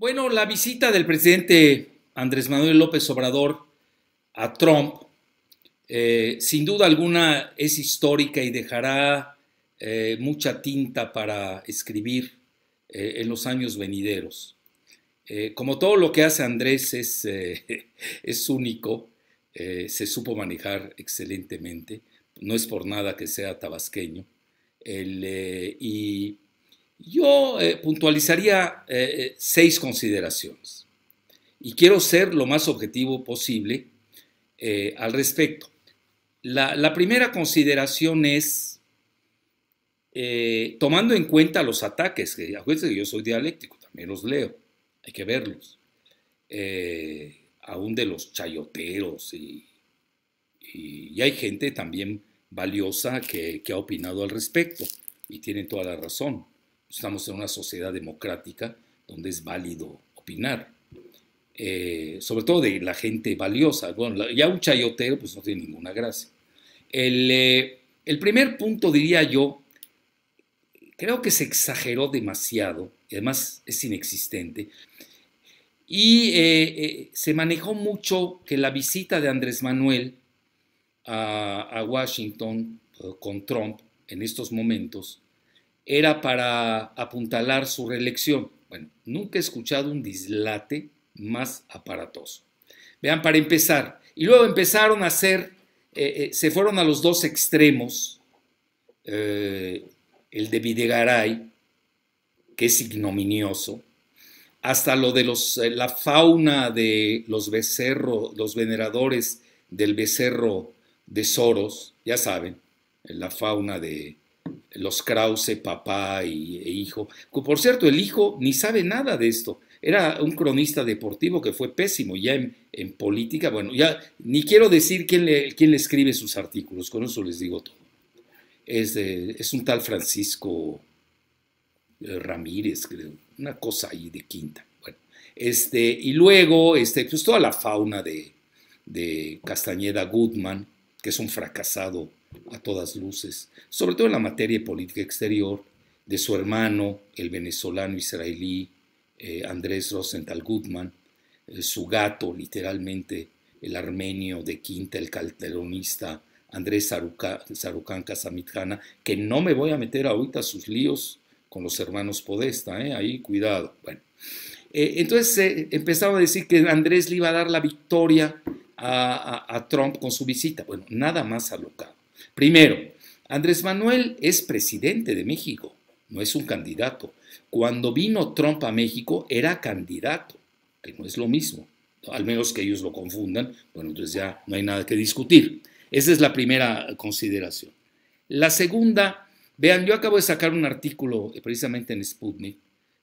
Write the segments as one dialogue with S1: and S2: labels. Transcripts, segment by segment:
S1: Bueno, la visita del presidente Andrés Manuel López Obrador a Trump, sin duda alguna es histórica y dejará mucha tinta para escribir en los años venideros. Como todo lo que hace Andrés es único, se supo manejar excelentemente, no es por nada que sea tabasqueño, y yo puntualizaría 6 consideraciones y quiero ser lo más objetivo posible al respecto. La primera consideración es, tomando en cuenta los ataques, que acuérdense que yo soy dialéctico, también los leo, hay que verlos, aún de los chayoteros y hay gente también valiosa que ha opinado al respecto y tienen toda la razón. Estamos en una sociedad democrática donde es válido opinar, sobre todo de la gente valiosa. Bueno, ya un chayotero pues no tiene ninguna gracia. El primer punto, diría yo, creo que se exageró demasiado, y además es inexistente, y se manejó mucho que la visita de Andrés Manuel a Washington con Trump en estos momentos era para apuntalar su reelección. Bueno, nunca he escuchado un dislate más aparatoso. Vean, para empezar, y luego empezaron a hacer, se fueron a los dos extremos, el de Videgaray, que es ignominioso, hasta lo de la fauna de los becerros, los veneradores del becerro de Soros, ya saben, la fauna de los Krause, papá e hijo. Por cierto, el hijo ni sabe nada de esto. Era un cronista deportivo que fue pésimo ya en política. Bueno, ya ni quiero decir quién le escribe sus artículos, con eso les digo todo. Es un tal Francisco Ramírez, creo, una cosa ahí de quinta. Bueno, y luego, pues toda la fauna de Castañeda Goodman, que es un fracasado a todas luces, sobre todo en la materia de política exterior, de su hermano, el venezolano israelí Andrés Rosenthal Goodman, su gato, literalmente, el armenio de quinta, el calderonista Andrés Sarucán Casamitjana, que no me voy a meter ahorita a sus líos con los hermanos Podesta, ahí cuidado. Bueno, entonces empezaba a decir que Andrés le iba a dar la victoria a Trump con su visita. Bueno, nada más alocado. Primero, Andrés Manuel es presidente de México, no es un candidato. Cuando vino Trump a México era candidato, que no es lo mismo, al menos que ellos lo confundan. Bueno, entonces ya no hay nada que discutir. Esa es la primera consideración. La segunda, vean, yo acabo de sacar un artículo precisamente en Sputnik,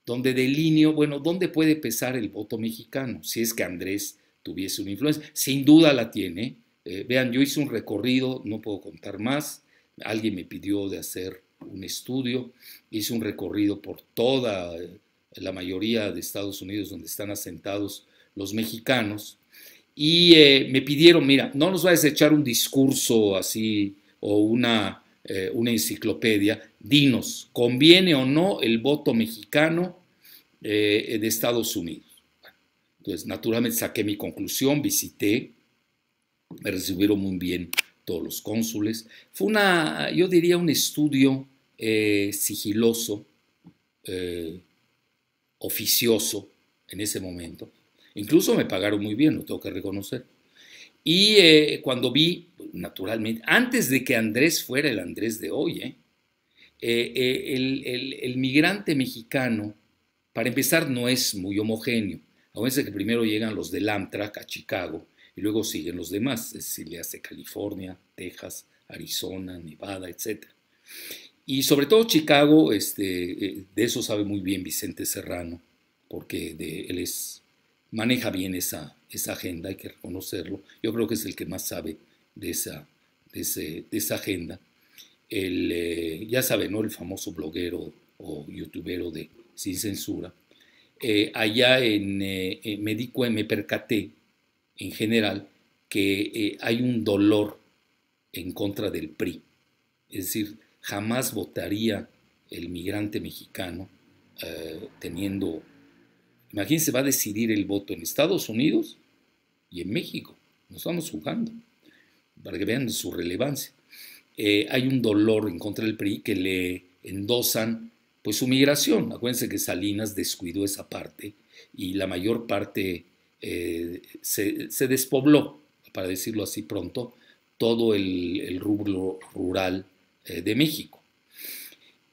S1: donde delineo, bueno, ¿dónde puede pesar el voto mexicano? Si es que Andrés tuviese una influencia. Sin duda la tiene. Vean, yo hice un recorrido, no puedo contar más, alguien me pidió de hacer un estudio, hice un recorrido por toda la mayoría de Estados Unidos donde están asentados los mexicanos y me pidieron, mira, no nos vayas a echar un discurso así o una enciclopedia, dinos, ¿conviene o no el voto mexicano de Estados Unidos? Entonces, naturalmente saqué mi conclusión, visité, me recibieron muy bien todos los cónsules. Fue yo diría, un estudio sigiloso, eh, oficioso en ese momento. Incluso me pagaron muy bien, lo tengo que reconocer. Y cuando vi, naturalmente, antes de que Andrés fuera el Andrés de hoy, el migrante mexicano, para empezar, no es muy homogéneo. Acuérdense que primero llegan los del Amtrak a Chicago y luego siguen los demás, es decir, le hace California, Texas, Arizona, Nevada, etc. Y sobre todo Chicago, de eso sabe muy bien Vicente Serrano, porque él maneja bien esa agenda, hay que reconocerlo. Yo creo que es el que más sabe de esa agenda. Ya saben, ¿no? El famoso bloguero o youtubero de Sin Censura. Allá me percaté en general que hay un dolor en contra del PRI. Es decir, jamás votaría el migrante mexicano teniendo Imagínense, va a decidir el voto en Estados Unidos y en México. No estamos jugando, para que vean su relevancia. Hay un dolor en contra del PRI que le endosan pues su migración. Acuérdense que Salinas descuidó esa parte y la mayor parte se despobló, para decirlo así pronto, todo el rubro rural de México.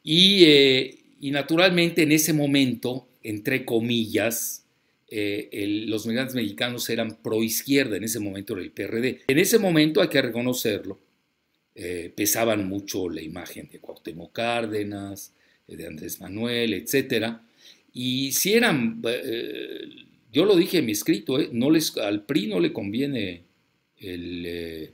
S1: Y naturalmente en ese momento, entre comillas, los migrantes mexicanos eran pro izquierda, en ese momento era el PRD. En ese momento hay que reconocerlo, pesaban mucho la imagen de Cuauhtémoc Cárdenas, de Andrés Manuel, etcétera. Y si eran, yo lo dije en mi escrito, al PRI no le conviene el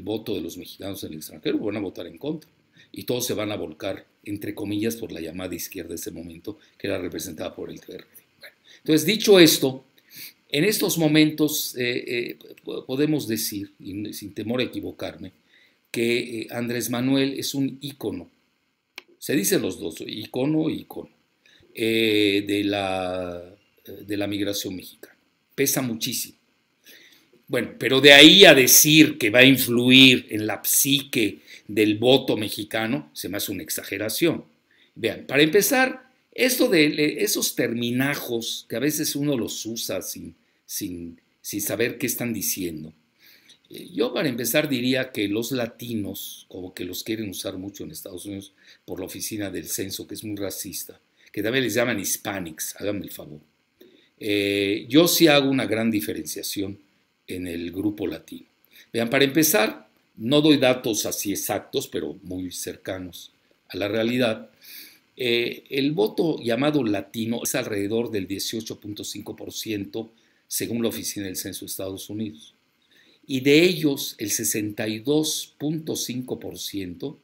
S1: voto de los mexicanos en el extranjero, van a votar en contra. Y todos se van a volcar, entre comillas, por la llamada izquierda de ese momento, que era representada por el PRD. Bueno, entonces, dicho esto, en estos momentos podemos decir, y sin temor a equivocarme, que Andrés Manuel es un ícono, se dicen los dos, ícono, de la migración mexicana. Pesa muchísimo. Bueno, pero de ahí a decir que va a influir en la psique del voto mexicano, se me hace una exageración. Vean, para empezar, esto de esos terminajos que a veces uno los usa sin saber qué están diciendo. Yo para empezar diría que los latinos, como que los quieren usar mucho en Estados Unidos por la oficina del censo, que es muy racista, que también les llaman hispanics, háganme el favor. Yo sí hago una gran diferenciación en el grupo latino. Vean, para empezar, no doy datos así exactos, pero muy cercanos a la realidad. El voto llamado latino es alrededor del 18.5% según la Oficina del Censo de Estados Unidos. Y de ellos, el 62.5%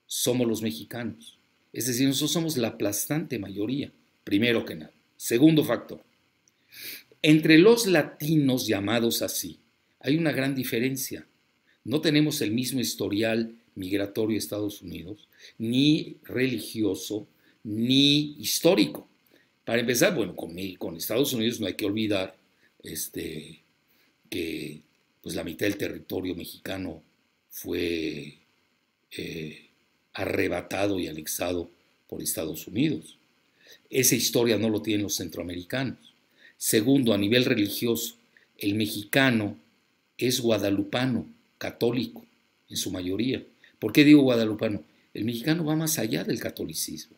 S1: somos los mexicanos. Es decir, nosotros somos la aplastante mayoría, primero que nada. Segundo factor, entre los latinos llamados así, hay una gran diferencia. No tenemos el mismo historial migratorio a Estados Unidos, ni religioso, ni histórico. Para empezar, bueno, con Estados Unidos no hay que olvidar que pues, la mitad del territorio mexicano fue arrebatado y anexado por Estados Unidos. Esa historia no lo tienen los centroamericanos. Segundo, a nivel religioso, el mexicano es guadalupano, católico, en su mayoría. ¿Por qué digo guadalupano? El mexicano va más allá del catolicismo.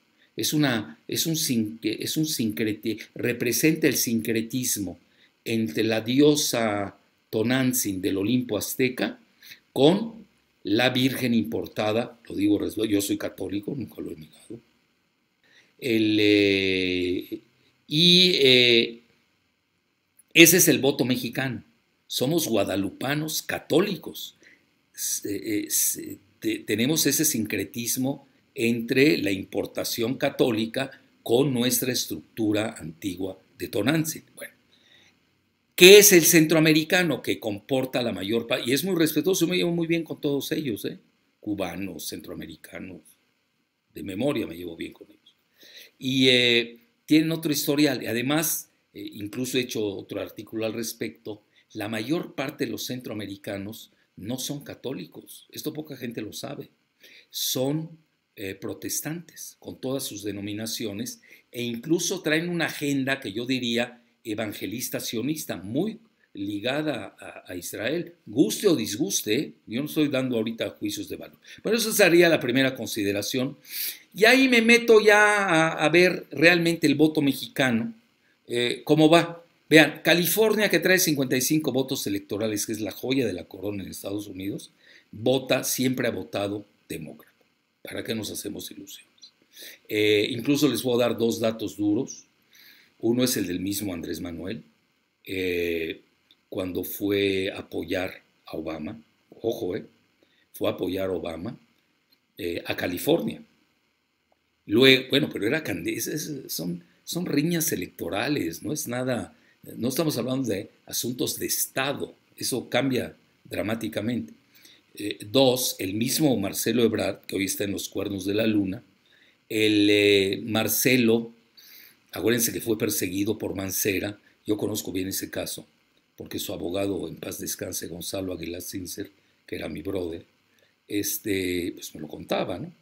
S1: Representa el sincretismo entre la diosa Tonantzin del Olimpo azteca con la Virgen importada, lo digo, yo soy católico, nunca lo he negado. Ese es el voto mexicano. Somos guadalupanos católicos. Tenemos ese sincretismo entre la importación católica con nuestra estructura antigua de Tonantzin. Bueno, ¿qué es el centroamericano? Que comporta la mayor parte, y es muy respetuoso, me llevo muy bien con todos ellos, cubanos, centroamericanos, de memoria me llevo bien con ellos. Y tienen otro historial, y además, incluso he hecho otro artículo al respecto, la mayor parte de los centroamericanos no son católicos, esto poca gente lo sabe, son protestantes con todas sus denominaciones e incluso traen una agenda que yo diría evangelista sionista, muy ligada a Israel, guste o disguste, yo no estoy dando ahorita juicios de valor, pero esa sería la primera consideración. Y ahí me meto ya a ver realmente el voto mexicano, cómo va. Vean, California, que trae 55 votos electorales, que es la joya de la corona en Estados Unidos, siempre ha votado demócrata. ¿Para qué nos hacemos ilusiones? Incluso les voy a dar dos datos duros. Uno es el del mismo Andrés Manuel, cuando fue a apoyar a Obama, ojo, fue a apoyar a Obama a California. Luego, bueno, pero son riñas electorales, no es nada, no estamos hablando de asuntos de Estado, eso cambia dramáticamente. Dos, el mismo Marcelo Ebrard, que hoy está en los Cuernos de la Luna, el Marcelo Acuérdense que fue perseguido por Mancera. Yo conozco bien ese caso, porque su abogado, en paz descanse, Gonzalo Aguilar Sincer, que era mi brother, pues me lo contaba, ¿no?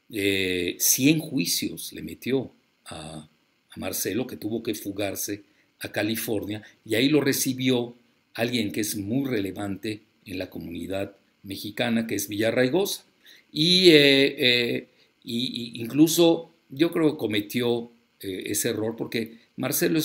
S1: 100 juicios le metió a Marcelo, que tuvo que fugarse a California, y ahí lo recibió alguien que es muy relevante en la comunidad mexicana, que es Villarraigosa. Y incluso yo creo que cometió ese error porque Marcelo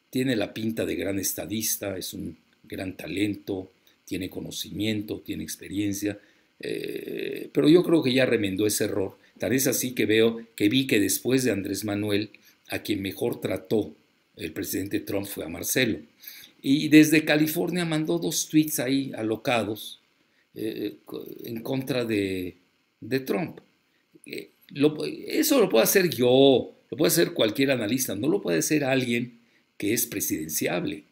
S1: tiene la pinta de gran estadista, es un gran talento, tiene conocimiento, tiene experiencia, pero yo creo que ya remendó ese error. Tal es así que vi que después de Andrés Manuel, a quien mejor trató el presidente Trump fue a Marcelo. Y desde California mandó 2 tweets ahí alocados en contra de Trump. Eso lo puede hacer yo, lo puede hacer cualquier analista, no lo puede hacer alguien que es presidenciable.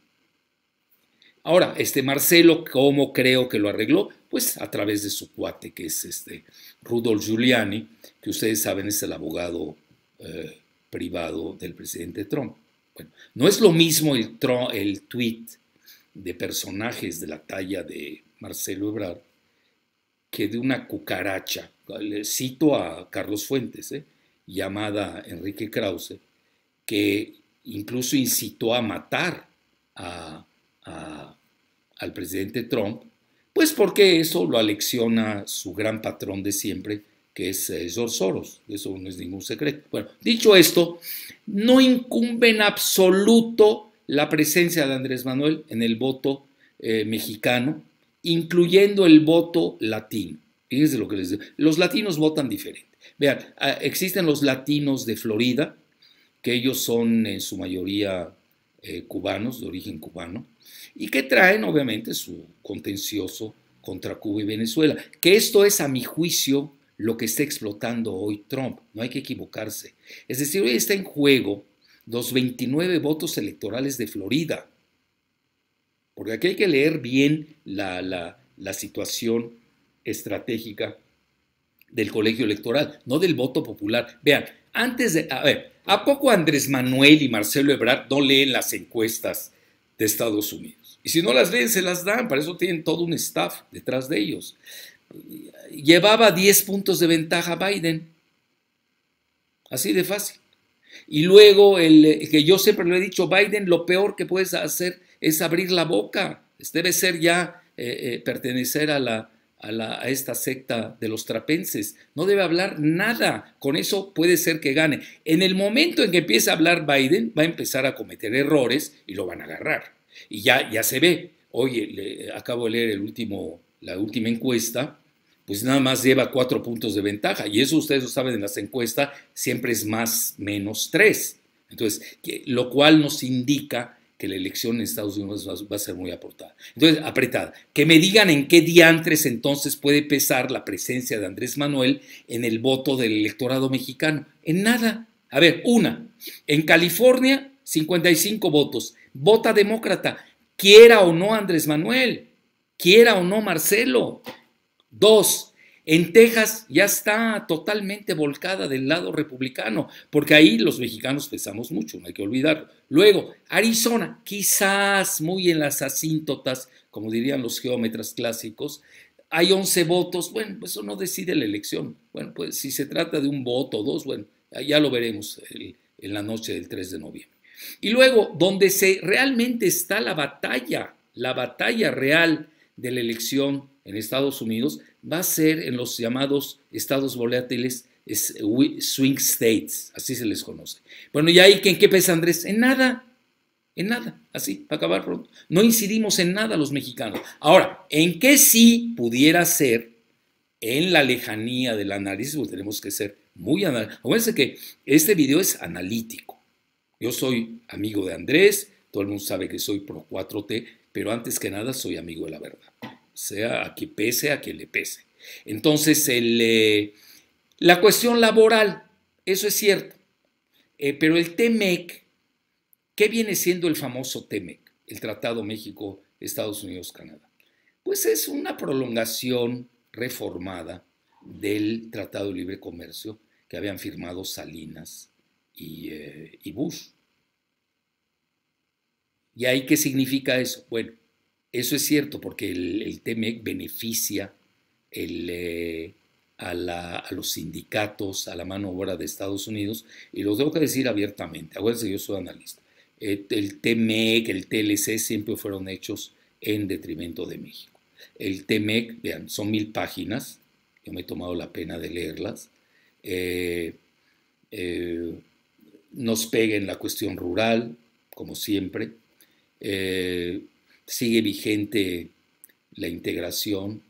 S1: Ahora, Marcelo, ¿cómo creo que lo arregló? Pues a través de su cuate, que es Rudolph Giuliani, que ustedes saben es el abogado privado del presidente Trump. Bueno, no es lo mismo el tweet de personajes de la talla de Marcelo Ebrard que de una cucaracha, le cito a Carlos Fuentes, llamada Enrique Krause, que incluso incitó a matar al presidente Trump, pues porque eso lo alecciona su gran patrón de siempre, que es George Soros. Eso no es ningún secreto. Bueno, dicho esto, no incumbe en absoluto la presencia de Andrés Manuel en el voto mexicano, incluyendo el voto latino. Fíjense lo que les digo. Los latinos votan diferente. Vean, existen los latinos de Florida, que ellos son en su mayoría cubanos, de origen cubano, y que traen obviamente su contencioso contra Cuba y Venezuela, que esto es a mi juicio lo que está explotando hoy Trump, no hay que equivocarse. Es decir, hoy está en juego los 29 votos electorales de Florida, porque aquí hay que leer bien la situación estratégica del colegio electoral, no del voto popular. Vean, ¿a poco Andrés Manuel y Marcelo Ebrard no leen las encuestas de Estados Unidos? Y si no las leen, se las dan, para eso tienen todo un staff detrás de ellos. Llevaba 10 puntos de ventaja Biden, así de fácil. Y luego, que yo siempre lo he dicho, Biden lo peor que puedes hacer es abrir la boca. Debe ser ya pertenecer a esta secta de los trapenses. No debe hablar nada. Con eso puede ser que gane. En el momento en que empiece a hablar Biden, va a empezar a cometer errores y lo van a agarrar. Y ya se ve. Oye, acabo de leer la última encuesta, pues nada más lleva 4 puntos de ventaja. Y eso ustedes lo saben en las encuestas, siempre es más, menos 3. Entonces, lo cual nos indica que la elección en Estados Unidos va a ser muy apretada. Que me digan en qué diantres entonces puede pesar la presencia de Andrés Manuel en el voto del electorado mexicano. En nada. A ver, en California, 55 votos. Vota demócrata, quiera o no Andrés Manuel, quiera o no Marcelo. 2, en Texas ya está totalmente volcada del lado republicano, porque ahí los mexicanos pesamos mucho, no hay que olvidarlo. Luego, Arizona, quizás muy en las asíntotas, como dirían los geómetras clásicos, hay 11 votos, bueno, pues eso no decide la elección. Bueno, pues si se trata de un voto o 2, bueno, ya lo veremos en la noche del 3 de noviembre. Y luego, donde realmente está la batalla real de la elección en Estados Unidos, va a ser en los llamados estados volátiles swing states, así se les conoce. Bueno, ¿y ahí en qué pesa Andrés? En nada, así, para acabar pronto. No incidimos en nada los mexicanos. Ahora, ¿en qué sí pudiera ser? En la lejanía del análisis, pues tenemos que ser muy analíticos. Acuérdense que este video es analítico. Yo soy amigo de Andrés, todo el mundo sabe que soy pro 4T, pero antes que nada soy amigo de la verdad, sea a quien pese, a quien le pese. Entonces, la cuestión laboral, eso es cierto, pero el TEMEC, ¿qué viene siendo el famoso TEMEC? El Tratado México, Estados Unidos, Canadá. Pues es una prolongación reformada del Tratado de Libre Comercio que habían firmado Salinas y Bush. ¿Y ahí qué significa eso? Bueno, eso es cierto porque el TMEC beneficia a los sindicatos, a la mano de obra de Estados Unidos, y lo tengo que decir abiertamente. Acuérdense, yo soy analista. El TMEC, el TLC siempre fueron hechos en detrimento de México. El TMEC, vean, son 1000 páginas, yo me he tomado la pena de leerlas. Nos pega en la cuestión rural, como siempre. Sigue vigente la integración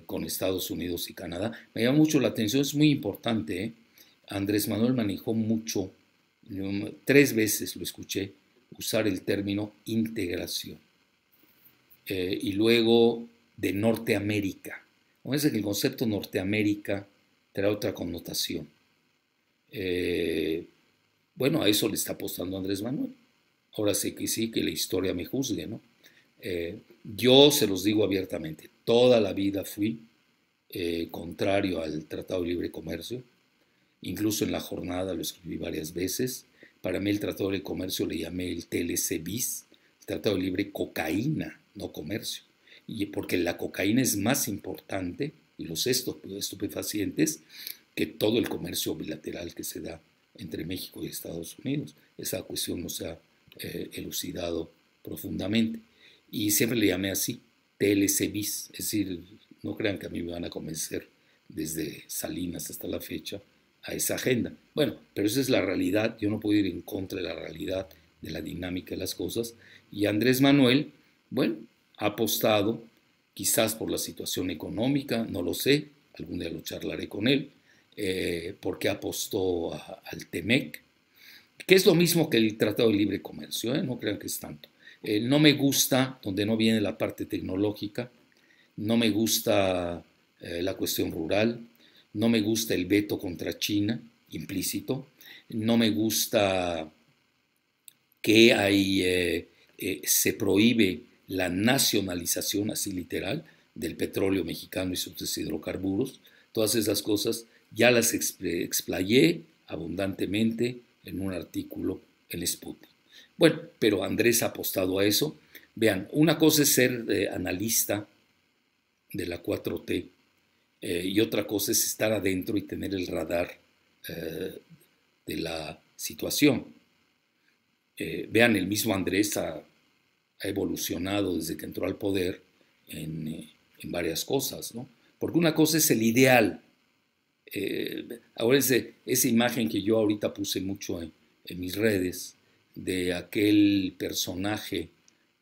S1: con Estados Unidos y Canadá. Me llama mucho la atención, es muy importante. Andrés Manuel manejó mucho, 3 veces lo escuché usar el término integración. Y luego de Norteamérica. Fíjense que el concepto Norteamérica trae otra connotación. Bueno, a eso le está apostando Andrés Manuel. Ahora sí, que la historia me juzgue, ¿no? Yo se los digo abiertamente, toda la vida fui contrario al Tratado de Libre Comercio, incluso en la jornada lo escribí varias veces. Para mí el Tratado de Comercio le llamé el TLC bis, el Tratado de Libre Cocaína, no comercio, y porque la cocaína es más importante, y los estupefacientes, que todo el comercio bilateral que se da entre México y Estados Unidos. Esa cuestión no se ha elucidado profundamente. Y siempre le llamé así, TLC bis, es decir, no crean que a mí me van a convencer desde Salinas hasta la fecha a esa agenda. Bueno, pero esa es la realidad, yo no puedo ir en contra de la realidad, de la dinámica de las cosas, y Andrés Manuel, bueno, ha apostado, quizás por la situación económica, no lo sé, algún día lo charlaré con él, porque apostó al TEMEC, que es lo mismo que el Tratado de Libre Comercio, no crean que es tanto. No me gusta donde no viene la parte tecnológica, no me gusta la cuestión rural, no me gusta el veto contra China implícito, no me gusta que se prohíbe la nacionalización, así literal, del petróleo mexicano y sus hidrocarburos. Todas esas cosas ya las explayé abundantemente en un artículo en Sputnik. Bueno, pero Andrés ha apostado a eso. Vean, una cosa es ser analista de la 4T y otra cosa es estar adentro y tener el radar de la situación. Vean, el mismo Andrés ha evolucionado desde que entró al poder en varias cosas, ¿no? Porque una cosa es el ideal. Ahora esa imagen que yo ahorita puse mucho en mis redes de aquel personaje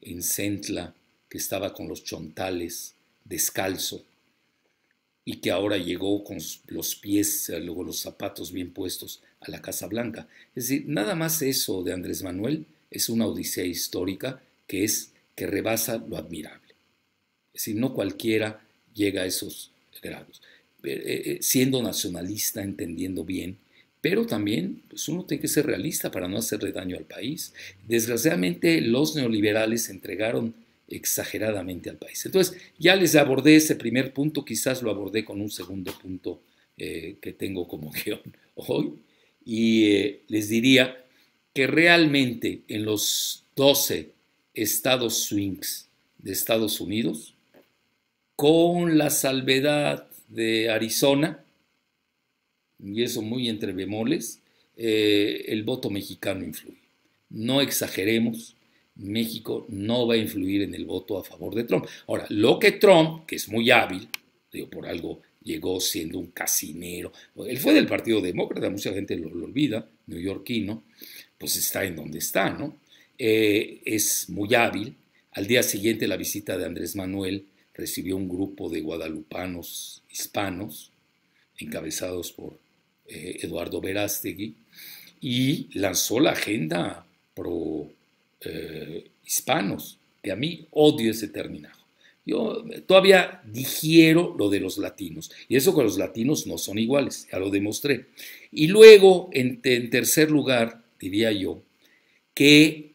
S1: en Centla que estaba con los chontales descalzo y que ahora llegó con los pies, luego los zapatos bien puestos a la Casa Blanca. Es decir, nada más eso de Andrés Manuel es una odisea histórica que rebasa lo admirable. Es decir, no cualquiera llega a esos grados. Siendo nacionalista, entendiendo bien, pero también pues uno tiene que ser realista para no hacerle daño al país. Desgraciadamente los neoliberales se entregaron exageradamente al país. Entonces ya les abordé ese primer punto, quizás lo abordé con un segundo punto que tengo como guión hoy, y les diría que realmente en los 12 estados swings de Estados Unidos, con la salvedad de Arizona, y eso muy entre bemoles, el voto mexicano influye. No exageremos, México no va a influir en el voto a favor de Trump. Ahora, lo que Trump, que es muy hábil, digo, por algo llegó siendo un casinero, él fue del Partido Demócrata, mucha gente lo olvida, neoyorquino, pues está en donde está, ¿no? Es muy hábil. Al día siguiente la visita de Andrés Manuel recibió un grupo de guadalupanos hispanos, encabezados por Eduardo Verástegui, y lanzó la agenda pro hispanos, que a mí odio ese terminajo. Yo todavía digiero lo de los latinos, y eso que los latinos no son iguales, ya lo demostré. Y luego, en tercer lugar, diría yo, que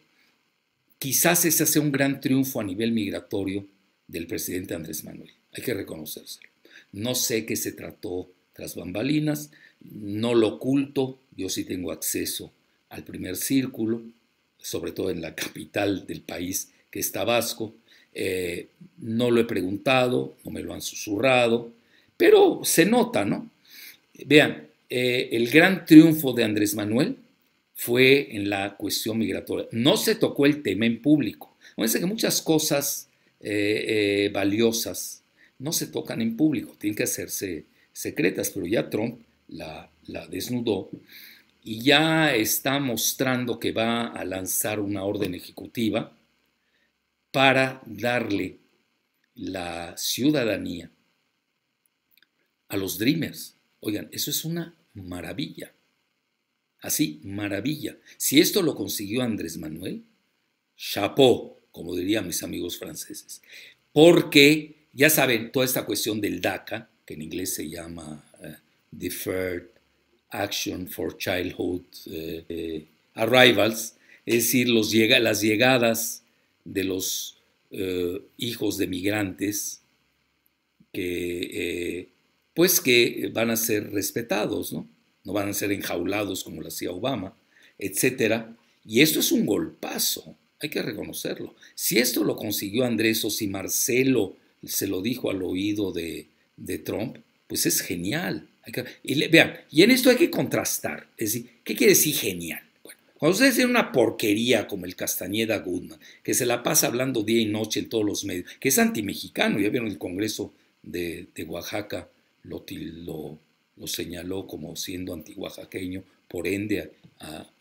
S1: quizás ese sea un gran triunfo a nivel migratorio del presidente Andrés Manuel. Hay que reconocérselo. No sé qué se trató tras bambalinas, no lo oculto, yo sí tengo acceso al primer círculo, sobre todo en la capital del país, que es Tabasco. No lo he preguntado, no me lo han susurrado, pero se nota, ¿no? Vean, el gran triunfo de Andrés Manuel fue en la cuestión migratoria. No se tocó el tema en público. Fíjense que muchas cosas valiosas no se tocan en público, tienen que hacerse secretas, pero ya Trump la desnudó y ya está mostrando que va a lanzar una orden ejecutiva para darle la ciudadanía a los Dreamers. Oigan, eso es una maravilla. Así, maravilla. Si esto lo consiguió Andrés Manuel, chapeau, como dirían mis amigos franceses. Porque, ya saben, toda esta cuestión del DACA, que en inglés se llama Deferred Action for Childhood Arrivals, es decir, las llegadas de los hijos de migrantes que van a ser respetados, ¿no? No van a ser enjaulados como lo hacía Obama, etcétera. Y esto es un golpazo, hay que reconocerlo. Si esto lo consiguió Andrés o si Marcelo se lo dijo al oído de Trump, pues es genial. Vean, y en esto hay que contrastar. Es decir, ¿qué quiere decir genial? Bueno, cuando ustedes tienen una porquería como el Castañeda Goodman, que se la pasa hablando día y noche en todos los medios, que es antimexicano, ya vieron el Congreso de Oaxaca, lo señaló como siendo antioaxaqueño, por ende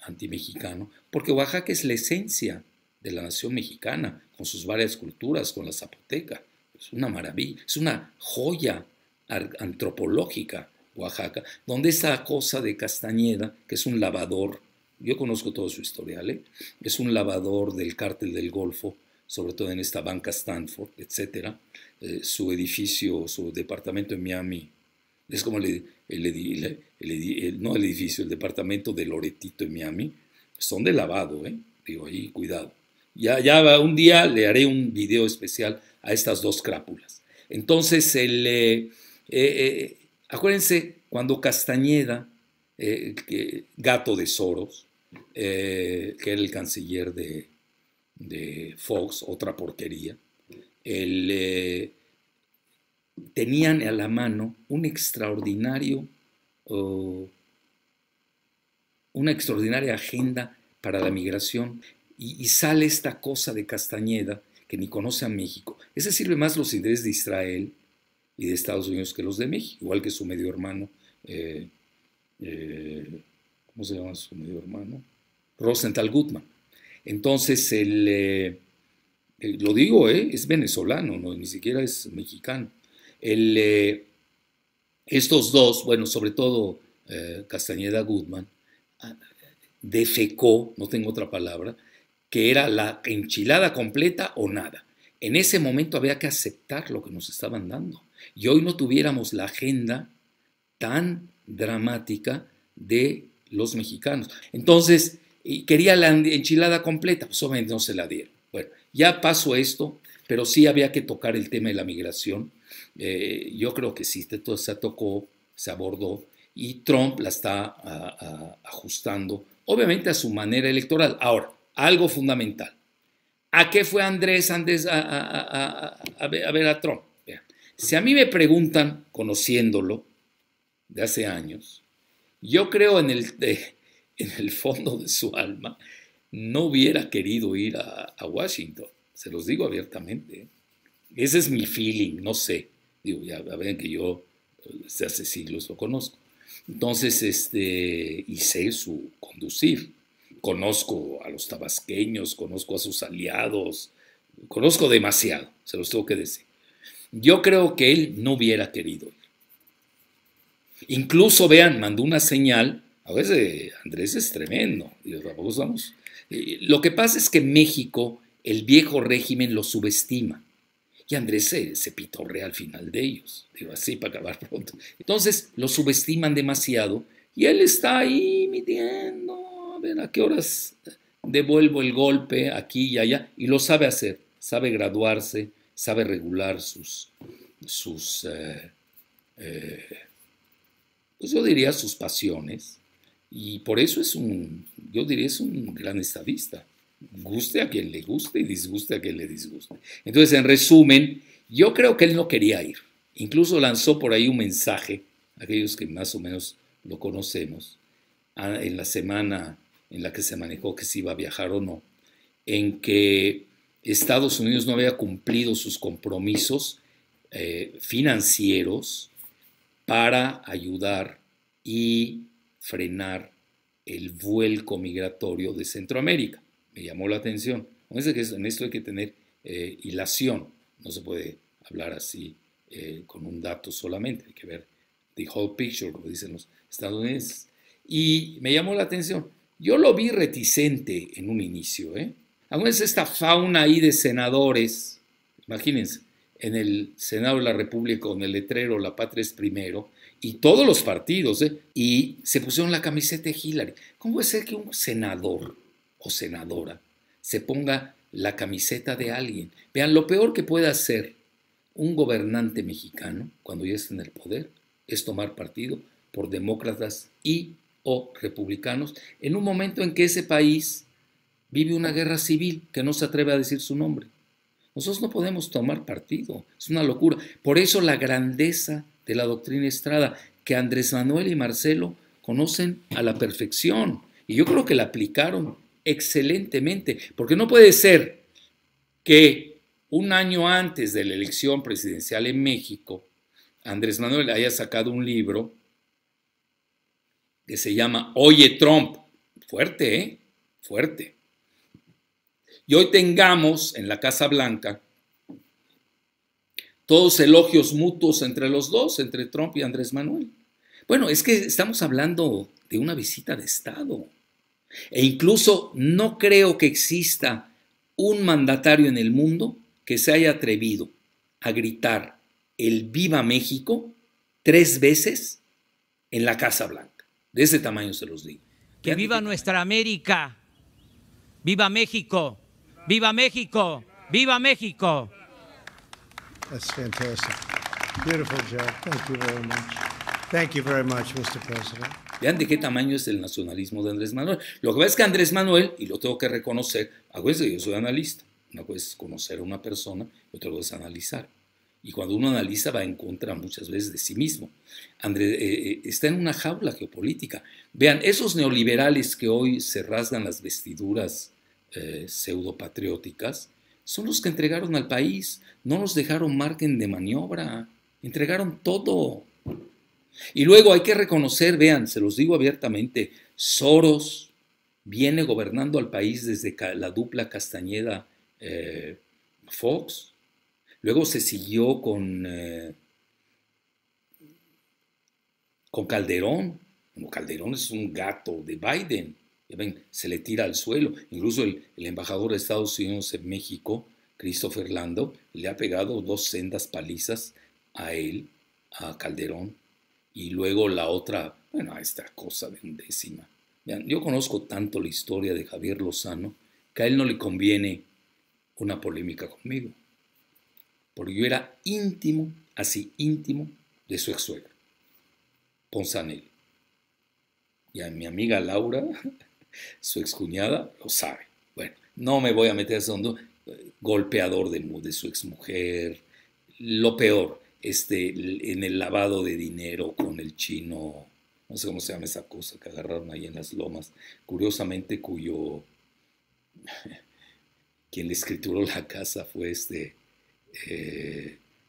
S1: antimexicano, porque Oaxaca es la esencia de la nación mexicana, con sus varias culturas, con la zapoteca. Es una maravilla, es una joya antropológica Oaxaca, donde esa cosa de Castañeda, que es un lavador, yo conozco todo su historial, es un lavador del cártel del Golfo, sobre todo en esta banca Stanford, etc. Su edificio, su departamento en Miami, es como el departamento de Loretito en Miami, son de lavado, digo, ahí cuidado. Ya un día le haré un video especial a estas dos crápulas. Entonces, acuérdense, cuando Castañeda, gato de Soros, que era el canciller de Fox, otra porquería, tenían a la mano una extraordinaria agenda para la migración y sale esta cosa de Castañeda que ni conoce a México. Ese sirve más los intereses de Israel y de Estados Unidos que los de México, igual que su medio hermano, ¿cómo se llama su medio hermano? Rosenthal Gutmann. Entonces, lo digo, es venezolano, ¿no? Ni siquiera es mexicano. Estos dos, bueno, sobre todo Castañeda Goodman, defecó, no tengo otra palabra, que era la enchilada completa o nada. En ese momento había que aceptar lo que nos estaban dando. Y hoy no tuviéramos la agenda tan dramática de los mexicanos. Entonces, quería la enchilada completa, pues obviamente no se la dieron. Bueno, ya pasó esto, pero sí había que tocar el tema de la migración. Yo creo que sí, todo se tocó, se abordó, y Trump la está ajustando, obviamente a su manera electoral. Ahora, algo fundamental. ¿A qué fue Andrés a ver a Trump? Vean, si a mí me preguntan, conociéndolo de hace años, yo creo en el fondo de su alma, no hubiera querido ir a Washington. Se los digo abiertamente. Ese es mi feeling, no sé. Digo, ya ven que yo desde hace siglos lo conozco. Entonces, y sé su conducir. Conozco a los tabasqueños, conozco a sus aliados, conozco demasiado, se los tengo que decir. Yo creo que él no hubiera querido ir. Incluso, vean, mandó una señal. A veces Andrés es tremendo. Lo que pasa es que en México el viejo régimen lo subestima. Y Andrés se pitorrea al final de ellos. Digo, así para acabar pronto. Entonces lo subestiman demasiado y él está ahí midiendo, a ver a qué horas devuelvo el golpe aquí y allá. Y lo sabe hacer, sabe graduarse, sabe regular sus pues yo diría sus pasiones, y por eso yo diría, es un gran estadista. Guste a quien le guste y disguste a quien le disguste. Entonces, en resumen, yo creo que él no quería ir. Incluso lanzó por ahí un mensaje, aquellos que más o menos lo conocemos, en la semana en la que se manejó que si iba a viajar o no, en que Estados Unidos no había cumplido sus compromisos financieros para ayudar y frenar el vuelco migratorio de Centroamérica. Me llamó la atención. Fíjense que en esto hay que tener hilación. No se puede hablar así con un dato solamente. Hay que ver the whole picture, como dicen los estadounidenses. Y me llamó la atención. Yo lo vi reticente en un inicio. Acuérdense esta fauna ahí de senadores. Imagínense, en el Senado de la República con el letrero La Patria es primero, y todos los partidos, y se pusieron la camiseta de Hillary. ¿Cómo puede ser que un senador o senadora se ponga la camiseta de alguien? Vean, lo peor que puede hacer un gobernante mexicano cuando ya está en el poder es tomar partido por demócratas y o republicanos en un momento en que ese país vive una guerra civil que no se atreve a decir su nombre. Nosotros no podemos tomar partido, es una locura. Por eso la grandeza de la doctrina Estrada, que Andrés Manuel y Marcelo conocen a la perfección. Y yo creo que la aplicaron excelentemente, porque no puede ser que un año antes de la elección presidencial en México, Andrés Manuel haya sacado un libro que se llama Oye Trump. Fuerte, fuerte. Y hoy tengamos en la Casa Blanca todos elogios mutuos entre los dos, entre Trump y Andrés Manuel. Bueno, es que estamos hablando de una visita de Estado. E incluso no creo que exista un mandatario en el mundo que se haya atrevido a gritar el Viva México 3 veces en la Casa Blanca. De ese tamaño se los digo.
S2: Que viva nuestra América. ¡Viva México! ¡Viva México! ¡Viva México!
S3: That's fantastic. Beautiful job. Thank you very much. Thank you very much, Mr. President.
S1: Vean de qué tamaño es el nacionalismo de Andrés Manuel. Lo que pasa es que Andrés Manuel, y lo tengo que reconocer, acuérdense que yo soy analista. Una cosa es conocer a una persona, y otra cosa es analizar. Y cuando uno analiza va en contra muchas veces de sí mismo. Andrés está en una jaula geopolítica. Vean, esos neoliberales que hoy se rasgan las vestiduras pseudopatrióticas, son los que entregaron al país, no nos dejaron margen de maniobra, entregaron todo. Y luego hay que reconocer, vean, se los digo abiertamente, Soros viene gobernando al país desde la dupla Castañeda-Fox. Luego se siguió con Calderón. Bueno, Calderón es un gato de Biden. Ya ven, se le tira al suelo. Incluso el embajador de Estados Unidos en México, Christopher Landau, le ha pegado 2 sendas palizas a él, a Calderón. Y luego la otra, bueno, esta cosa de undécima. Vean, yo conozco tanto la historia de Javier Lozano que a él no le conviene una polémica conmigo. Porque yo era íntimo, así íntimo, de su ex-suegra, Ponzanelli. Y a mi amiga Laura, su excuñada, lo sabe. Bueno, no me voy a meter a ese hondo, golpeador de su exmujer, lo peor, en el lavado de dinero con el chino, no sé cómo se llama esa cosa que agarraron ahí en las lomas, curiosamente quien le escrituró la casa fue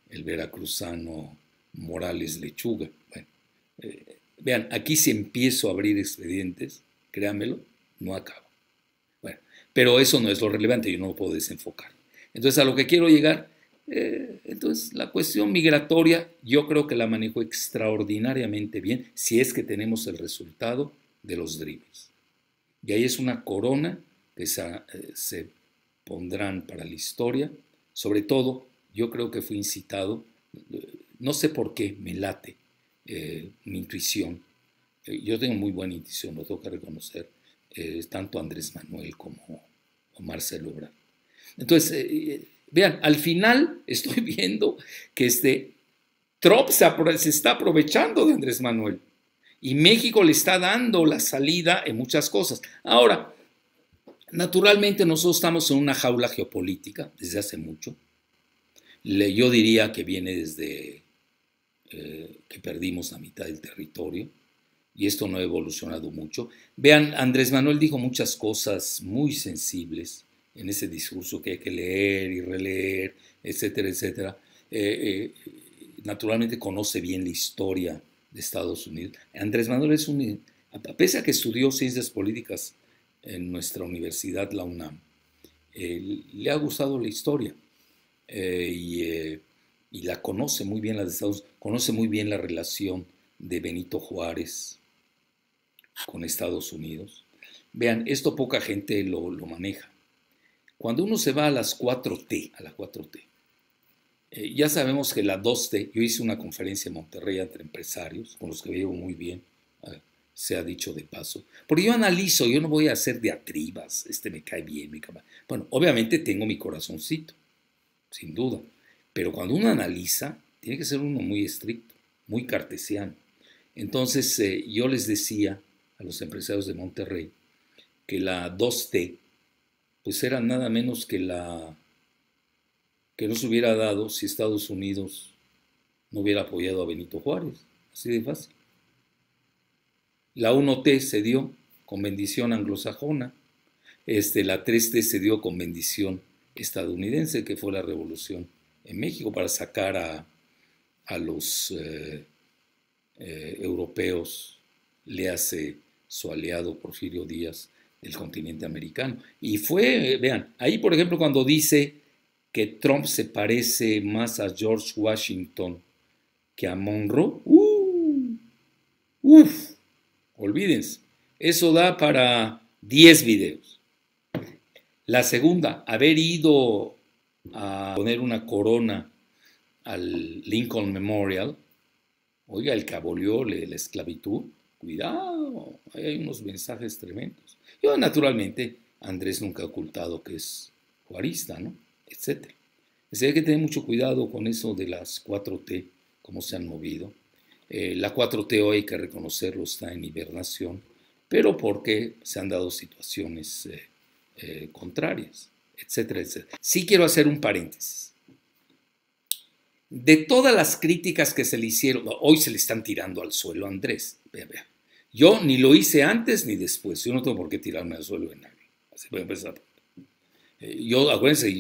S1: el veracruzano Morales Lechuga. Bueno, vean, aquí si empiezo a abrir expedientes, créanmelo, no acabo. Bueno, pero eso no es lo relevante, yo no lo puedo desenfocar. Entonces, a lo que quiero llegar, entonces la cuestión migratoria yo creo que la manejó extraordinariamente bien, si es que tenemos el resultado de los Dreamers. Y ahí es una corona que se pondrán para la historia. Sobre todo, yo creo que fue incitado, no sé por qué, me late mi intuición. Yo tengo muy buena intuición, lo tengo que reconocer, tanto Andrés Manuel como Marcelo Ebrard. Entonces, vean, al final estoy viendo que Trump se está aprovechando de Andrés Manuel. Y México le está dando la salida en muchas cosas. Ahora, naturalmente nosotros estamos en una jaula geopolítica desde hace mucho. Yo diría que viene desde que perdimos la mitad del territorio y esto no ha evolucionado mucho. Vean, Andrés Manuel dijo muchas cosas muy sensibles en ese discurso que hay que leer y releer, etcétera, etcétera. Naturalmente conoce bien la historia de Estados Unidos. Andrés Manuel es pese a que estudió ciencias políticas en nuestra universidad, la UNAM, le ha gustado la historia y la conoce muy bien, la de Estados Unidos, conoce muy bien la relación de Benito Juárez con Estados Unidos. Vean, esto poca gente lo maneja. Cuando uno se va a las 4T, a la 4T, ya sabemos que la 2T, yo hice una conferencia en Monterrey entre empresarios, con los que me llevo muy bien, se ha dicho de paso, porque yo analizo, yo no voy a hacer diatribas, me cae bien, me cae mal. Bueno, obviamente tengo mi corazoncito, sin duda, pero cuando uno analiza, tiene que ser uno muy estricto, muy cartesiano. Entonces yo les decía a los empresarios de Monterrey que la 2T, pues era nada menos que que no se hubiera dado si Estados Unidos no hubiera apoyado a Benito Juárez, así de fácil. La 1T se dio con bendición anglosajona, la 3T se dio con bendición estadounidense, que fue la revolución en México para sacar a los europeos, le hace su aliado Porfirio Díaz, del continente americano. Y fue, vean, ahí por ejemplo cuando dice que Trump se parece más a George Washington que a Monroe, olvídense, eso da para 10 videos. La segunda, haber ido a poner una corona al Lincoln Memorial, oiga, el que abolió la esclavitud, cuidado, hay unos mensajes tremendos. Yo, naturalmente, Andrés nunca ha ocultado que es juarista, ¿no? Etcétera. Hay que tener mucho cuidado con eso de las 4T, cómo se han movido. La 4T hoy hay que reconocerlo, está en hibernación, pero porque se han dado situaciones contrarias, etcétera, etcétera. Sí quiero hacer un paréntesis. De todas las críticas que se le hicieron, hoy se le están tirando al suelo a Andrés. Vea. Yo ni lo hice antes ni después. Yo no tengo por qué tirarme al suelo de nadie. Así puede empezar. Acuérdense,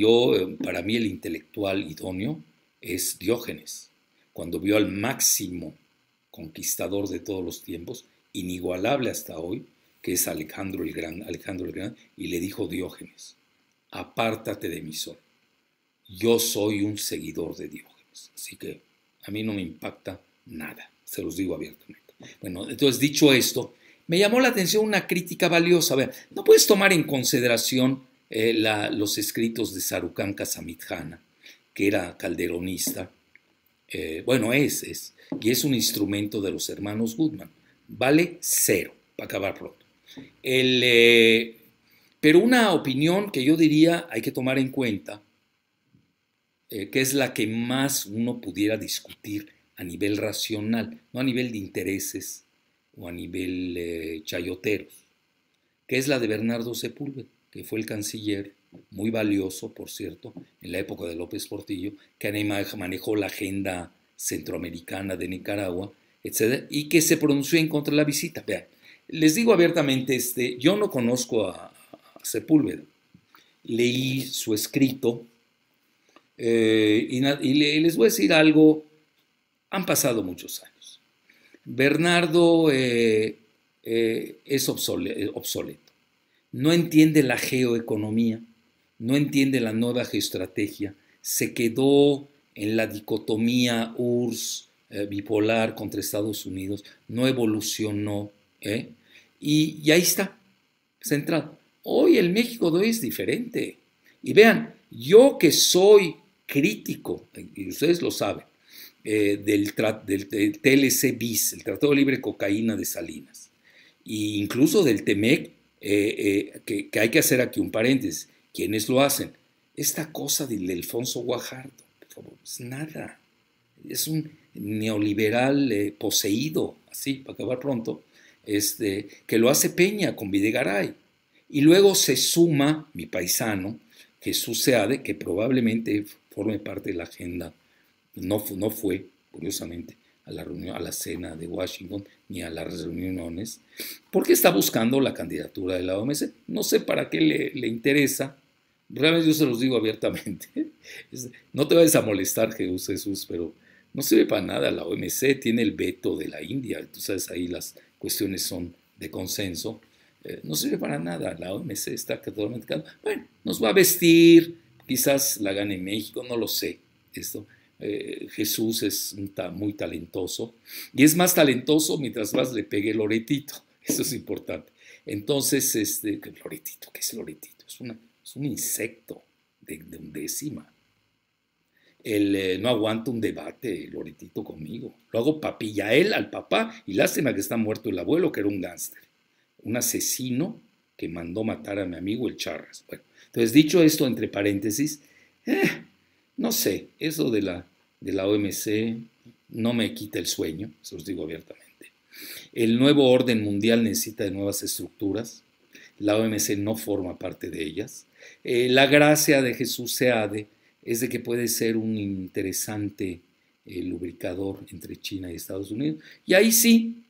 S1: para mí el intelectual idóneo es Diógenes. Cuando vio al máximo conquistador de todos los tiempos, inigualable hasta hoy, que es Alejandro el Gran, y le dijo Diógenes, apártate de mi sol. Yo soy un seguidor de Diógenes. Así que a mí no me impacta nada, se los digo abiertamente. Bueno, entonces dicho esto, me llamó la atención una crítica valiosa. A ver, no puedes tomar en consideración los escritos de Sarukhan Kasamidjana, que era calderonista. Bueno, y es un instrumento de los hermanos Goodman. Vale 0, para acabar pronto. Pero una opinión que yo diría hay que tomar en cuenta, que es la que más uno pudiera discutir a nivel racional, no a nivel de intereses o a nivel chayoteros, que es la de Bernardo Sepúlveda, que fue el canciller, muy valioso, por cierto, en la época de López Portillo, que manejó la agenda centroamericana de Nicaragua, etc., y que se pronunció en contra de la visita. Vean, les digo abiertamente, yo no conozco a Sepúlveda, leí su escrito, y les voy a decir algo, han pasado muchos años. Bernardo es obsoleto, no entiende la geoeconomía, no entiende la nueva geoestrategia, se quedó en la dicotomía URSS bipolar contra Estados Unidos, no evolucionó, y ahí está, centrado. Hoy el México de hoy es diferente. Y vean, yo que soy crítico, y ustedes lo saben, del TLC bis, el Tratado de Libre Cocaína de Salinas, e incluso del TEMEC, que hay que hacer aquí un paréntesis. ¿Quiénes lo hacen? Esta cosa del Alfonso Guajardo, por favor, es nada. neoliberal poseído, así, para acabar pronto, que lo hace Peña con Videgaray. Y luego se suma mi paisano, Jesús Seade, que probablemente forme parte de la agenda, no fue, curiosamente, a la reunión, a la cena de Washington, ni a las reuniones, porque está buscando la candidatura de la OMC. No sé para qué le interesa, realmente yo se los digo abiertamente. No te vayas a molestar, Jesús, pero no sirve para nada. La OMC tiene el veto de la India, tú sabes, ahí las cuestiones son de consenso. No sirve para nada, la OMC está totalmente... Bueno, nos va a vestir, quizás la gane México, no lo sé. Jesús es muy talentoso, y es más talentoso mientras más le pegue Loretito, eso es importante. Entonces, Loretito, ¿qué es Loretito? Es un insecto de undécima. No aguanta un debate, Loretito, conmigo. Lo hago papilla a él, al papá, y lástima que está muerto el abuelo, que era un gángster, un asesino que mandó matar a mi amigo el Charras. Bueno, entonces, dicho esto, entre paréntesis, no sé, eso de la OMC no me quita el sueño, se los digo abiertamente. El nuevo orden mundial necesita de nuevas estructuras, la OMC no forma parte de ellas. La gracia de Jesús Seade es de que puede ser un interesante lubricador entre China y Estados Unidos, y ahí sí,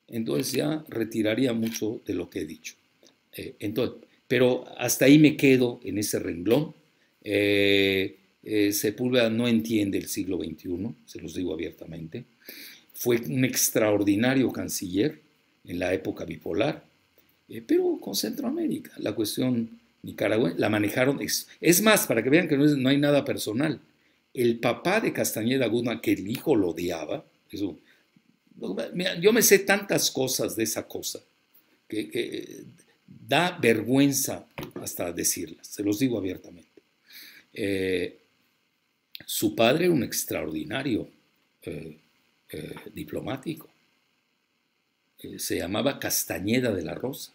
S1: entonces ya retiraría mucho de lo que he dicho. Pero hasta ahí me quedo en ese renglón. Sepúlveda no entiende el siglo XXI, se los digo abiertamente. Fue un extraordinario canciller en la época bipolar, pero con Centroamérica. La cuestión nicaragüense la manejaron. Es más, para que vean que no hay nada personal, el papá de Castañeda Guzmán, que el hijo lo odiaba, eso, yo me sé tantas cosas de esa cosa que da vergüenza hasta decirlas, se los digo abiertamente. Su padre era un extraordinario diplomático. Se llamaba Castañeda de la Rosa,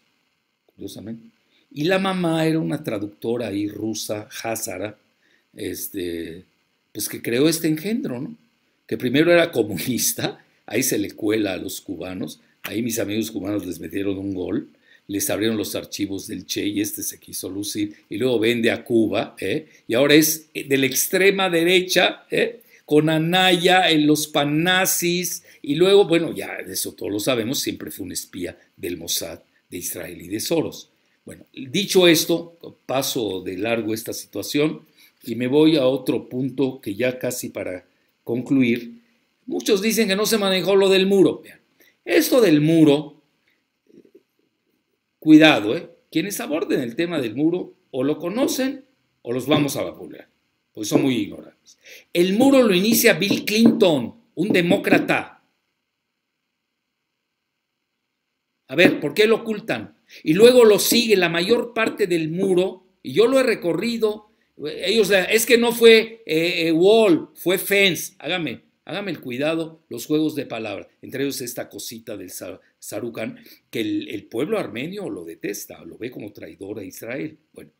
S1: curiosamente. Y la mamá era una traductora ahí rusa, házara, pues que creó este engendro, ¿no? Que primero era comunista, ahí se le cuela a los cubanos, ahí mis amigos cubanos les metieron un gol, les abrieron los archivos del Che y se quiso lucir, y luego vende a Cuba, y ahora es de la extrema derecha, con Anaya en los panazis, y luego, bueno, ya eso todos lo sabemos, siempre fue un espía del Mossad, de Israel y de Soros. Bueno, dicho esto, paso de largo esta situación y me voy a otro punto que ya casi para concluir. Muchos dicen que no se manejó lo del muro. Vean, esto del muro, cuidado, quienes aborden el tema del muro o lo conocen o los vamos a vapulear, pues son muy ignorantes. El muro lo inicia Bill Clinton, un demócrata. A ver, ¿por qué lo ocultan? Y luego lo sigue la mayor parte del muro, y yo lo he recorrido. Ellos, es que no fue wall, fue fence. Hágame el cuidado, los juegos de palabras. Entre ellos esta cosita del Sarucán, que el pueblo armenio lo detesta, lo ve como traidor a Israel. Bueno,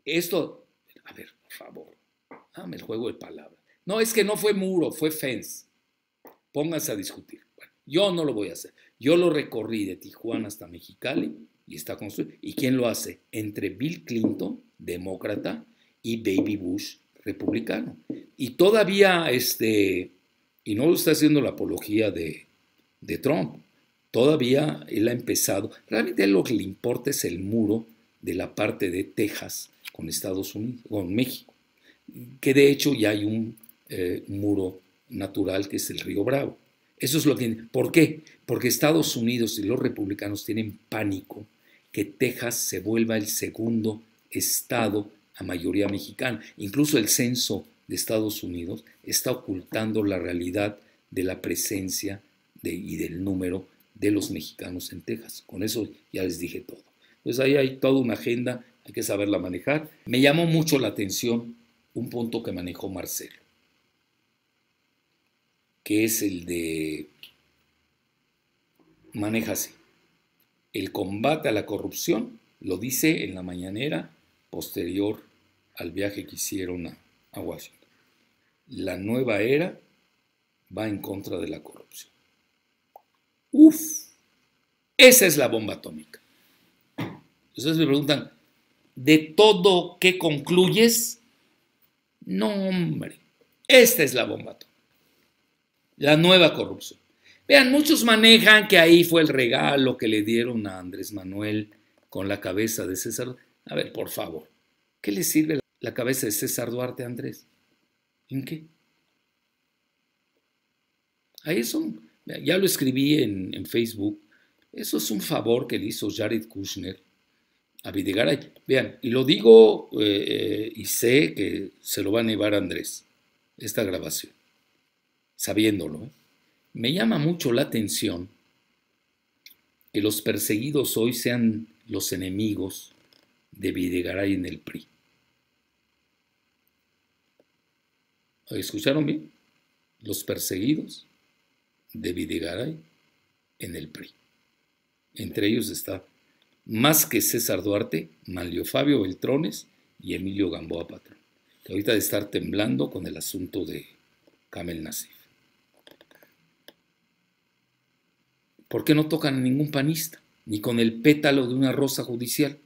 S1: esto, a ver, por favor, hágame el juego de palabras. No, es que no fue muro, fue fence. Pónganse a discutir. Bueno, yo no lo voy a hacer. Yo lo recorrí de Tijuana hasta Mexicali y está construido. ¿Y quién lo hace? Entre Bill Clinton, demócrata, y Baby Bush, republicano. Y todavía, y no está haciendo la apología de Trump, todavía él ha empezado. Realmente a él lo que le importa es el muro de la parte de Texas con Estados Unidos, con México. Que de hecho ya hay un muro natural que es el Río Bravo. Eso es lo que... ¿Por qué? Porque Estados Unidos y los republicanos tienen pánico que Texas se vuelva el segundo estado a mayoría mexicana. Incluso el censo de Estados Unidos está ocultando la realidad de la presencia y del número de los mexicanos en Texas. Con eso ya les dije todo. Entonces ahí hay toda una agenda, hay que saberla manejar. Me llamó mucho la atención un punto que manejó Marcelo, que es el de, maneja así, el combate a la corrupción, lo dice en la mañanera posterior al viaje que hicieron a Washington. La nueva era va en contra de la corrupción. Uf, esa es la bomba atómica. Ustedes me preguntan, ¿de todo qué concluyes? No, hombre, esta es la bomba atómica. La nueva corrupción. Vean, muchos manejan que ahí fue el regalo que le dieron a Andrés Manuel con la cabeza de César. A ver, por favor, ¿qué le sirve la cabeza de César Duarte a Andrés? ¿En qué? Ahí ya lo escribí en Facebook, eso es un favor que le hizo Jared Kushner a Videgaray. Vean, y lo digo y sé que se lo va a nevar a Andrés, esta grabación, sabiéndolo. Me llama mucho la atención que los perseguidos hoy sean los enemigos de Videgaray en el PRI. ¿Escucharon bien? Los perseguidos de Videgaray en el PRI. Entre ellos está, más que César Duarte, Manlio Fabio Beltrones y Emilio Gamboa Patrón, que ahorita de estar temblando con el asunto de Kamel Nasif. ¿Por qué no tocan a ningún panista? Ni con el pétalo de una rosa judicial.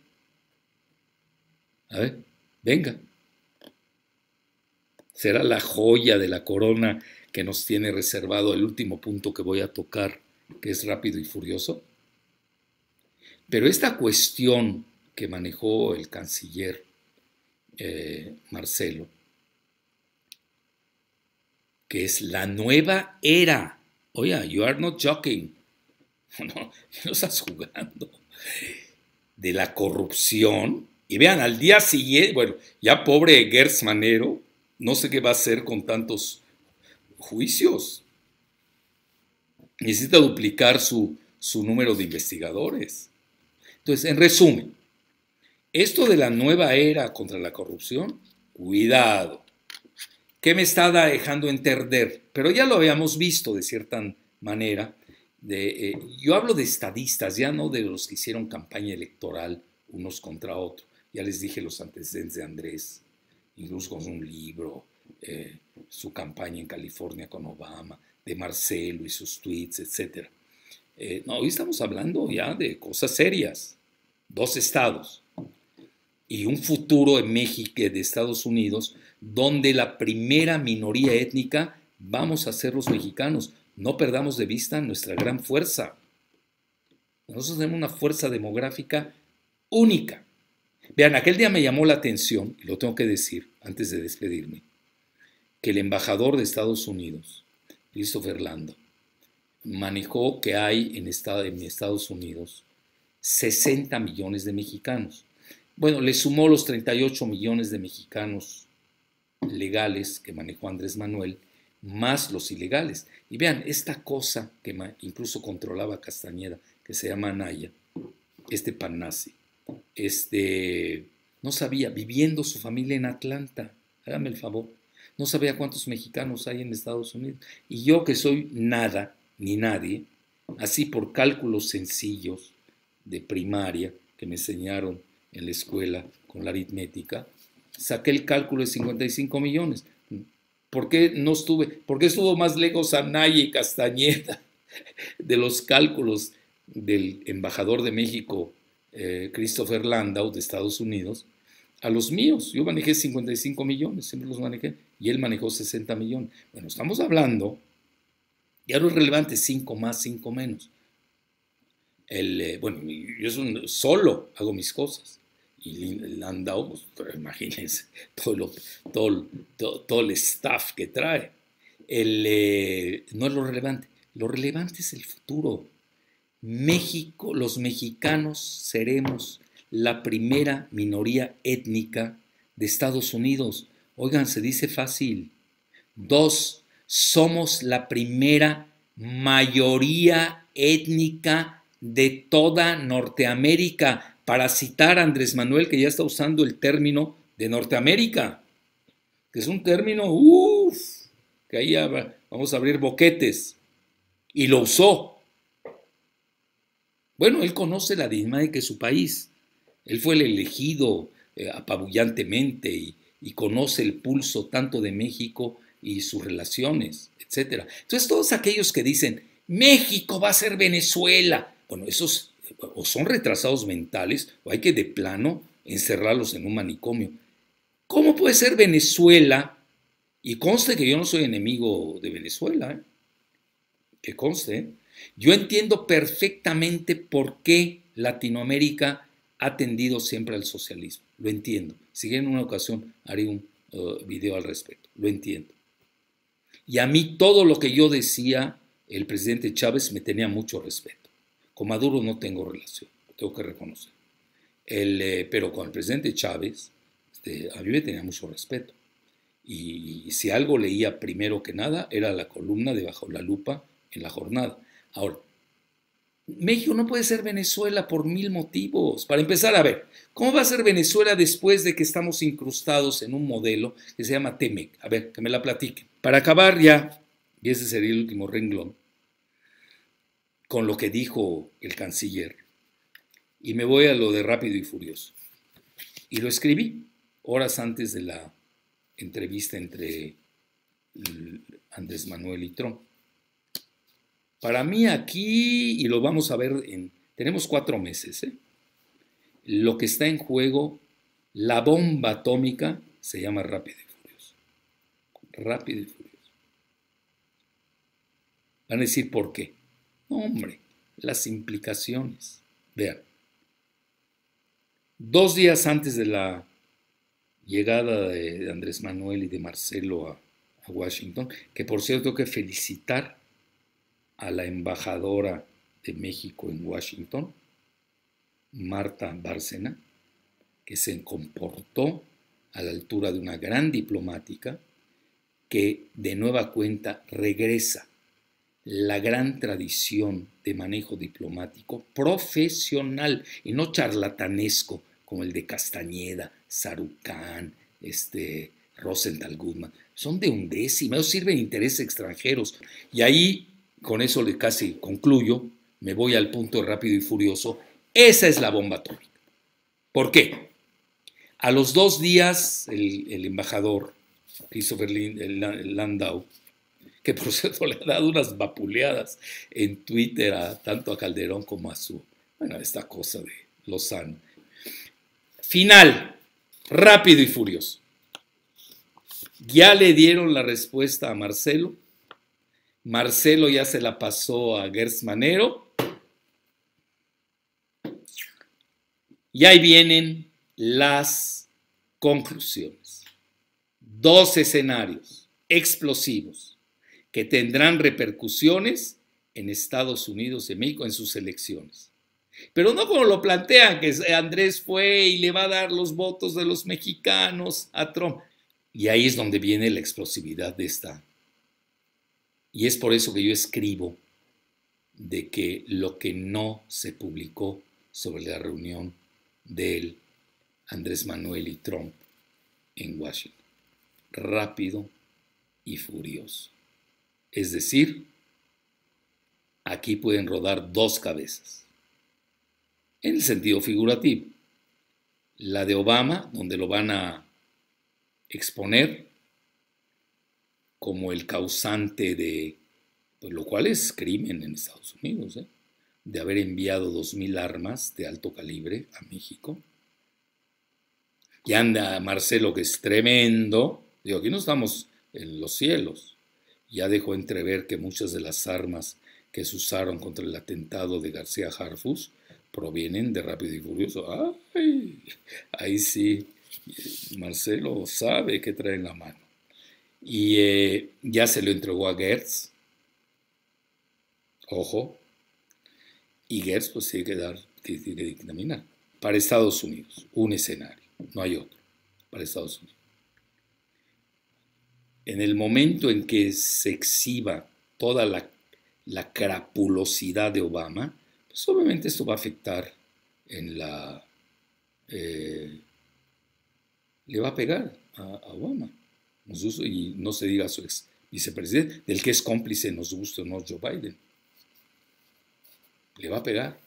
S1: A ver, venga. Será la joya de la corona que nos tiene reservado el último punto que voy a tocar, que es rápido y furioso. Pero esta cuestión que manejó el canciller Marcelo, que es la nueva era. Oye, you are not joking. No estás jugando. De la corrupción. Y vean, al día siguiente, bueno, ya pobre Gertz Manero, no sé qué va a hacer con tantos juicios. Necesita duplicar su número de investigadores. Entonces, en resumen, esto de la nueva era contra la corrupción, cuidado. ¿Qué me está dejando entender? Pero ya lo habíamos visto de cierta manera. Yo hablo de estadistas, ya no de los que hicieron campaña electoral unos contra otros. Ya les dije los antecedentes de Andrés, incluso con un libro, su campaña en California con Obama, de Marcelo y sus tweets, etc. No, hoy estamos hablando ya de cosas serias. 2 estados y un futuro en México, de Estados Unidos, donde la primera minoría étnica vamos a ser los mexicanos. No perdamos de vista nuestra gran fuerza. Nosotros tenemos una fuerza demográfica única. Vean, aquel día me llamó la atención, y lo tengo que decir antes de despedirme, que el embajador de Estados Unidos, Christopher Landau, manejó que hay en Estados Unidos 60 millones de mexicanos. Bueno, le sumó los 38 millones de mexicanos legales que manejó Andrés Manuel, más los ilegales. Y vean, esta cosa que incluso controlaba Castañeda, que se llama Anaya, Panasi, no sabía, viviendo su familia en Atlanta, hágame el favor, no sabía cuántos mexicanos hay en Estados Unidos. Y yo, que soy nada, ni nadie, así por cálculos sencillos de primaria que me enseñaron en la escuela con la aritmética, saqué el cálculo de 55 millones. ¿Por qué estuvo más lejos Anaya y Castañeda de los cálculos del embajador de México, Christopher Landau, de Estados Unidos, a los míos? Yo manejé 55 millones, siempre los manejé, y él manejó 60 millones. Bueno, estamos hablando, ya no es relevante, 5 más, 5 menos. Bueno, yo solo hago mis cosas. Y Landau, pues, imagínense todo el staff que trae. No es lo relevante. Lo relevante es el futuro. México, los mexicanos seremos la primera minoría étnica de Estados Unidos. Oigan, se dice fácil. 2, somos la primera mayoría étnica de toda Norteamérica. Para citar a Andrés Manuel, que ya está usando el término de Norteamérica, que es un término, que ahí vamos a abrir boquetes, y lo usó. Bueno, él conoce la dinámica de su país, él fue el elegido apabullantemente y conoce el pulso tanto de México y sus relaciones, etc. Entonces, todos aquellos que dicen, México va a ser Venezuela, bueno, esos o son retrasados mentales o hay que de plano encerrarlos en un manicomio. ¿Cómo puede ser Venezuela? Y conste que yo no soy enemigo de Venezuela, que conste. Yo entiendo perfectamente por qué Latinoamérica ha tendido siempre al socialismo. Lo entiendo. Si en una ocasión haré un video al respecto. Lo entiendo. Y a mí todo lo que yo decía, el presidente Chávez me tenía mucho respeto. Con Maduro no tengo relación, tengo que reconocer. Pero con el presidente Chávez, a mí me tenía mucho respeto. Y si algo leía primero que nada, era la columna de Bajo la Lupa en La Jornada. Ahora, México no puede ser Venezuela por 1000 motivos. Para empezar, a ver, ¿cómo va a ser Venezuela después de que estamos incrustados en un modelo que se llama TEMEC? A ver, que me la platiquen. Para acabar ya, y ese sería el último renglón, con lo que dijo el canciller, y me voy a lo de Rápido y Furioso. Y lo escribí horas antes de la entrevista entre Andrés Manuel y Trump. Para mí aquí, y lo vamos a ver, tenemos 4 meses, lo que está en juego, la bomba atómica, se llama Rápido y Furioso. Rápido y Furioso. Van a decir, ¿por qué? No, hombre, las implicaciones. Vean, 2 días antes de la llegada de Andrés Manuel y de Marcelo a Washington, que por cierto tengo que felicitar a la embajadora de México en Washington, Marta Bárcena, que se comportó a la altura de una gran diplomática, que de nueva cuenta regresa la gran tradición de manejo diplomático profesional y no charlatanesco como el de Castañeda, Sarucán, Rosenthal Goodman. Son de undécima, ellos sirven intereses extranjeros. Y ahí, con eso le casi concluyo, me voy al punto Rápido y Furioso. Esa es la bomba atómica. ¿Por qué? A los 2 días, el embajador Christopher Landau, que por cierto le ha dado unas vapuleadas en Twitter tanto a Calderón como a esta cosa de Lozano. Final, Rápido y Furioso. Ya le dieron la respuesta a Marcelo. Marcelo ya se la pasó a Gertz Manero. Y ahí vienen las conclusiones. 2 escenarios explosivos que tendrán repercusiones en Estados Unidos de México en sus elecciones. Pero no como lo plantean, que Andrés fue y le va a dar los votos de los mexicanos a Trump. Y ahí es donde viene la explosividad de esta. Y es por eso que yo escribo de que lo que no se publicó sobre la reunión de Andrés Manuel y Trump en Washington. Rápido y Furioso. Es decir, aquí pueden rodar 2 cabezas. En el sentido figurativo. La de Obama, donde lo van a exponer como el causante de, pues lo cual es crimen en Estados Unidos, de haber enviado 2000 armas de alto calibre a México. Y anda Marcelo, que es tremendo. Digo, aquí no estamos en los cielos. Ya dejó entrever que muchas de las armas que se usaron contra el atentado de García Harfuch provienen de Rápido y Furioso. ¡Ay! Ahí sí, Marcelo sabe qué trae en la mano. Y ya se lo entregó a Gertz. Ojo. Y Gertz pues tiene que dictaminar. Para Estados Unidos, un escenario, no hay otro. Para Estados Unidos. En el momento en que se exhiba toda la crapulosidad de Obama, pues obviamente esto va a afectar en le va a pegar a Obama. Y no se diga a su ex vicepresidente, del que es cómplice, nos guste o no, Joe Biden. Le va a pegar.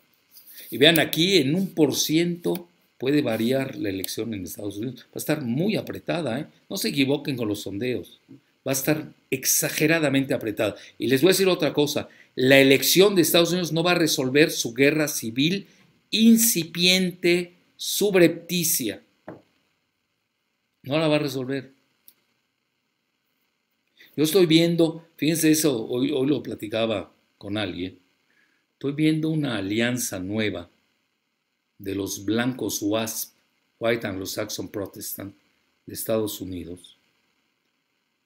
S1: Y vean, aquí en 1% puede variar la elección en Estados Unidos. Va a estar muy apretada, No se equivoquen con los sondeos. va a estar exageradamente apretada. Y les voy a decir otra cosa, la elección de Estados Unidos no va a resolver su guerra civil incipiente, subrepticia. No la va a resolver. Yo estoy viendo, fíjense eso, hoy lo platicaba con alguien, estoy viendo una alianza nueva de los blancos WASP, White Anglo-Saxon Protestant, de Estados Unidos,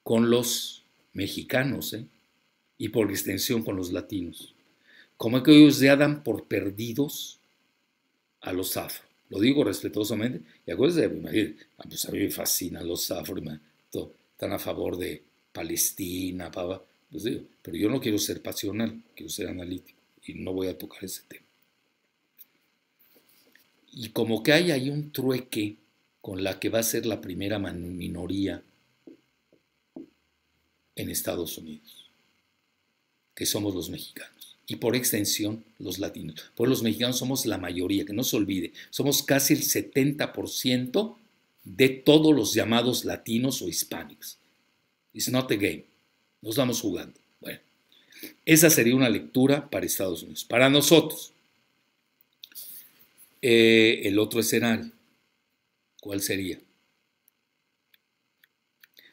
S1: con los mexicanos, y por extensión con los latinos. Como que ellos ya dan por perdidos a los afro. Lo digo respetuosamente, y acuérdense, pues a mí me fascinan los afro, están a favor de Palestina, pues digo, pero yo no quiero ser pasional, quiero ser analítico, y no voy a tocar ese tema. Y como que hay ahí un trueque con la que va a ser la primera minoría en Estados Unidos, que somos los mexicanos, y por extensión los latinos. Pues los mexicanos somos la mayoría, que no se olvide, somos casi el 70% de todos los llamados latinos o hispánicos. It's not a game, nos estamos jugando. Bueno, esa sería una lectura para Estados Unidos. Para nosotros, el otro escenario, ¿cuál sería?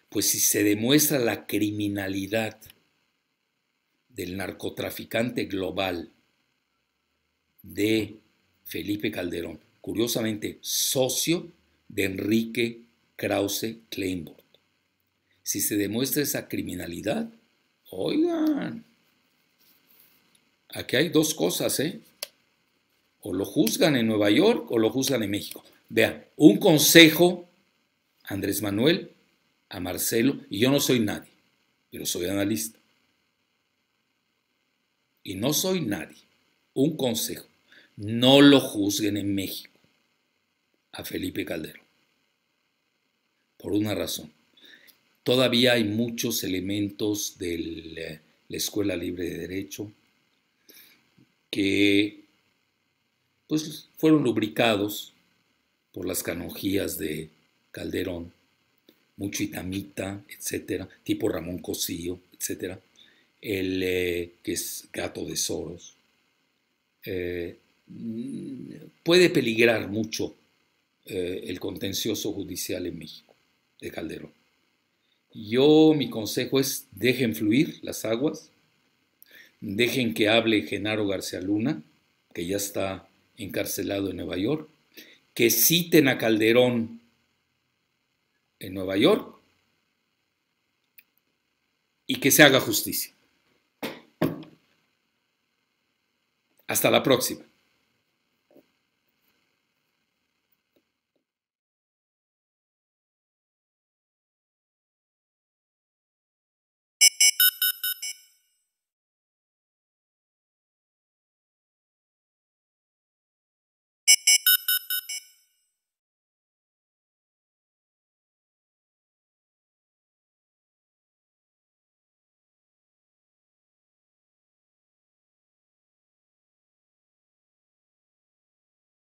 S1: Pues si se demuestra la criminalidad del narcotraficante global de Felipe Calderón, curiosamente socio de Enrique Krause Kleinbord. Si se demuestra esa criminalidad, oigan, aquí hay dos cosas, o lo juzgan en Nueva York o lo juzgan en México. Vean, un consejo, Andrés Manuel, a Marcelo, y yo no soy nadie, pero soy analista. Y no soy nadie. Un consejo, no lo juzguen en México a Felipe Calderón. Por una razón. Todavía hay muchos elementos de la Escuela Libre de Derecho que pues, fueron lubricados por las canonjías de Calderón, mucho itamita, etcétera, tipo Ramón Cosillo, etcétera, que es gato de Soros. Puede peligrar mucho el contencioso judicial en México de Calderón. Mi consejo es, dejen fluir las aguas, dejen que hable Genaro García Luna, que ya está encarcelado en Nueva York, que citen a Calderón en Nueva York y que se haga justicia. Hasta la próxima.